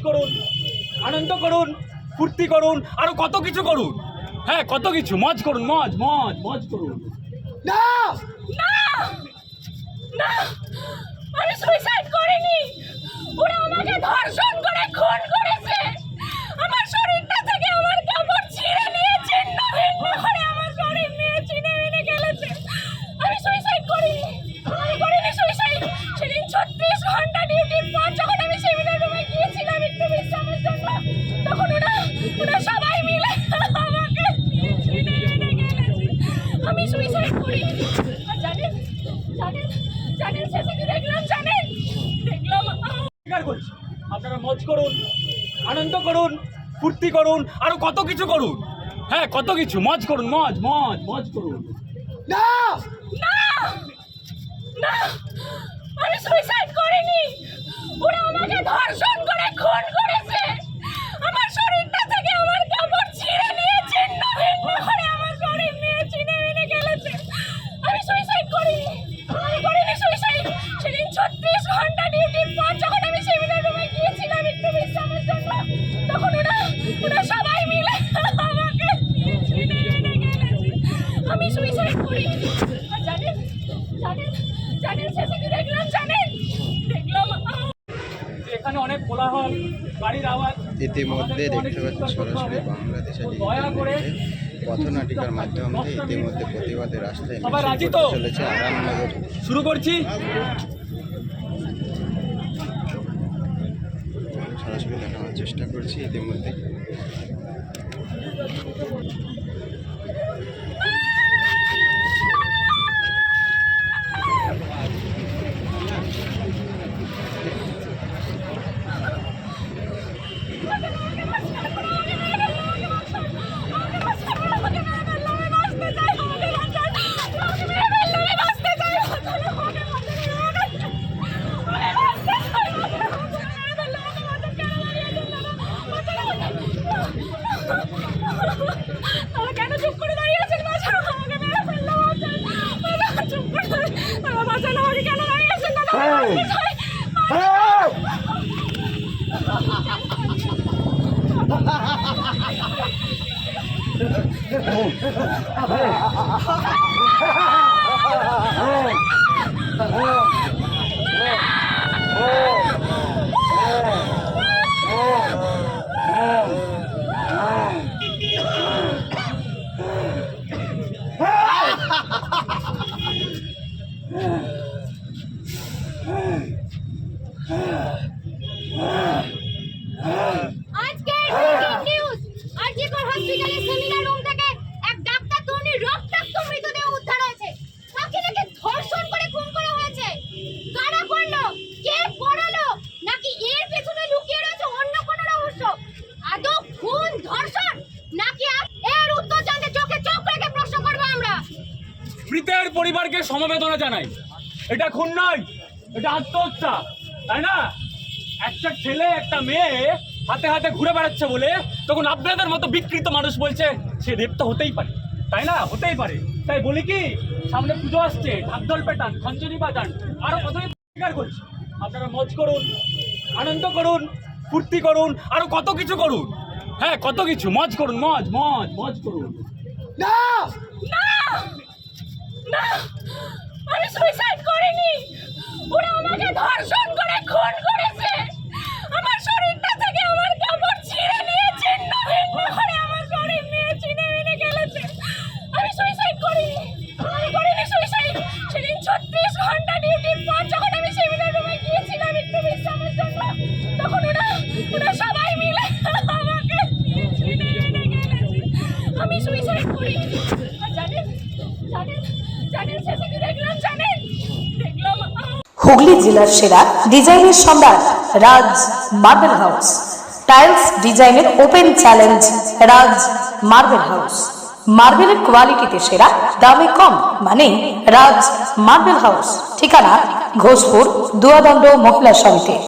করুন, আনন্দ করুন, ফুর্তি করুন, আরো কত কিছু করুন। হ্যাঁ, কত কিছু মজ করুন, মজ মজ মজ করুন। না না না, আমি সুইসাইড করিনি। ওরা আমাকে ধর্ষণ করে খুন করেছে। আমার শরীরটা থেকে আমার কাপড় ছিঁড়ে নিয়ে ছিন্ন ভিন্ন করে আমার শরীর নিয়ে চিনে মিনে গেলেছে। আমি সুইসাইড করিনি, আমি করিনি সুইসাইড। সেদিন 36 ঘন্টা ডিউটির পর যখন আমি সেমিনার রুমে গিয়েছিলাম একটু বিশ্রামের জন্য, তখন ওরা সবাই মিলে আমাকে নিয়ে চিনে মিনে গেলেছে। আমি সুইসাইড করিনি। আর জানেন জানেন জানেন শেষে কি দেখলাম? জানেন দেখলাম স্বীকার করছি, আপনারা মজ করুন, আনন্দ করুন, ফুর্তি করুন, আরো কত কিছু করুন। হ্যাঁ, কত কিছু মজ করুন, মজ মজ মজ করুন। না না না, আমি সুইসাইড করিনি। ওরা আমাকে ধর্ষণ করে খুন করেছে। আমার শরীরটা থেকে আমার কাপড় ছিঁড়ে নিয়ে ছিন্ন ভিন্ন করে আমার শরীর নিয়ে চিনে মিনে গেলেছে। আমি সুইসাইড করিনি, আমি করিনি সুইসাইড। সেদিন 36 ঘন্টা ডিউটির পর যখন আমি সেমিনার রুমে গিয়েছিলাম একটু বিশ্রামের জন্য, তখন ওরা সবাই মিলে আমাকে নিয়ে চিনে মিনে গেলেছে। আমি সুইসাইড করিনি। আর জানেন জানেন জানেন শেষে কি দেখলাম? জানেন দেখলাম এখানে অনেক কোলাহল, গাড়ির আওয়াজ। ইতিমধ্যে দেখতে পাচ্ছি সরাসরি বাংলাদেশের পথনাটিকার মাধ্যমে ইতিমধ্যে প্রতিবাদের রাস্তায় সবাই রাজি তো? চলেছে আরামনগর। শুরু করছি। সরাসরি দেখানোর চেষ্টা করছি ইতিমধ্যে। কেন চুপ করে দাঁড়িয়ে আছেন? বাঁচাও, আমাকে মেরে ফেললো। চুপ করে বাঁচানো, আমাকে কেন দাঁড়িয়ে আছেন? হসপিটালের সেমিনার রুম থেকে এক ডাক্তার তরুণীর রক্তাক্ত মৃতদেহ উদ্ধার হয়েছে। তাকে নাকি ধর্ষণ করে খুন করা হয়েছে। কারা করলো, কে করালো, নাকি এর পেছনে লুকিয়ে রয়েছে অন্য কোনো রহস্য? আদৌ খুন, ধর্ষণ নাকি? এর উত্তর জানতে চোখে চোখ রেখে প্রশ্ন করব আমরা। মৃতের পরিবারকে সমবেদনা জানাই। এটা খুন নয়, এটা আত্মহত্যা, তাই না? একটা ছেলে একটা মেয়ে হাতে হাতে ঘুরে বেড়াচ্ছে বলে তখন আপনাদের মতো বিকৃত মানুষ বলছে সে রেপ তো হতেই পারে, তাই না? হতেই পারে। তাই বলি কি, সামনে পুজো আসছে, ঢাকঢোল পেটান, খঞ্জনি বাজান, আরো কতই স্বীকার করছি। আপনারা মজ করুন, আনন্দ করুন, ফুর্তি করুন, আরো কত কিছু করুন। হ্যাঁ, কত কিছু মজ করুন, মজ মজ মজ করুন। না না না, আমি সুইসাইড করিনি। ওরা আমাকে ধর্ষণ করে খুন করেছে। আমার শরীরটা থেকে আমার কাপড় ছিঁড়ে নিয়ে ছিন্ন ভিন্ন করে আমার শরীর নিয়ে চিনে মিনে গেলেছে। আমি সুইসাইড করিনি, আমি করিনি সুইসাইড। সেদিন 36 ঘন্টা ডিউটির পর যখন আমি সেমিনার রুমে গিয়েছিলাম একটু বিশ্রামের জন্য, তখন ওরা সবাই মিলে আমাকে নিয়ে চিনে মিনে গেলেছে। আমি সুইসাইড করিনি। আর জানেন জানেন জানেন শেষে কি দেখলাম? জানেন দেখলাম হুগলি জেলার সেরা ডিজাইনের সম্রাট রাজ মার্বেল হাউস। টাইলস ডিজাইনের ওপেন চ্যালেঞ্জ রাজ মার্বেল হাউস। মার্বেলের কোয়ালিটিতে সেরা, দামে কম, মানে রাজ মার্বেল হাউস। ঠিকানা ঘোষপুর দুয়াদণ্ড মহিলা সমিতি।